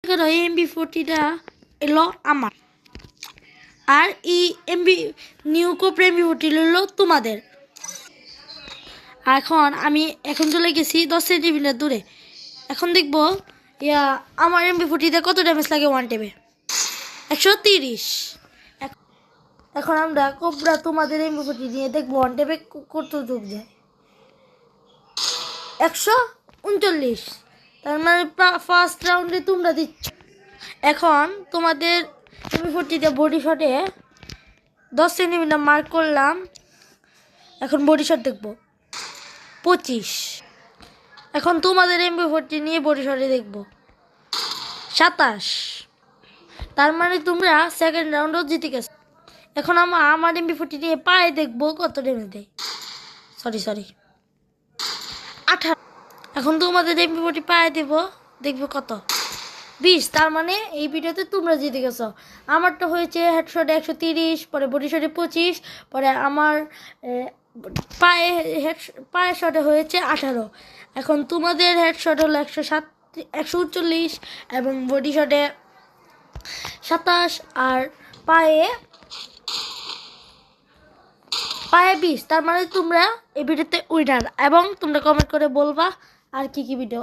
করো MB40টা এলো আমার, আর এই নিউ কোপরা MB40 হলো তোমাদের। এখন চলে গেছি 10 সেন্টিমিটার দূরে। এখন দেখবো আমার MB40তে কত ড্যামেজ লাগে ওয়ান টেপে। 130। এখন আমরা কোবরা তোমাদের MB40 নিয়ে দেখবো ওয়ান টেপে কত যোগ যায়। 139। তার মানে ফার্স্ট রাউন্ডে তোমরা দিচ্ছ। এখন তোমাদের MB40তে বডি শটে 10 সেন্টিমিটার মার্ক করলাম। এখন বডি শট দেখবো 25। এখন তোমাদের MB40 নিয়ে বডি শটে দেখবো 27। তার মানে তোমরা সেকেন্ড রাউন্ডও জিতে গেছো। এখন আমার MB40 নিয়ে পায়ে দেখবো কত ড্যামেজ দেয়। সরি 18। এখন তোমাদের MB40 পায়ে দেবো, দেখবো কত 20। তার মানে এই ভিডিওতে তোমরা জিতে গেছো। আমারটা হয়েছে হেডশটে 130, পরে বডি শটে 25, পরে আমার পায়ে শটে হয়েছে 18। এখন তোমাদের হেডশট হলো 139 এবং বডি শটে 27 আর পায়ে 20। তার মানে তোমরা এই ভিডিওতে উইনার। এবং তোমরা কমেন্ট করে বলবা আর কি ভিডিও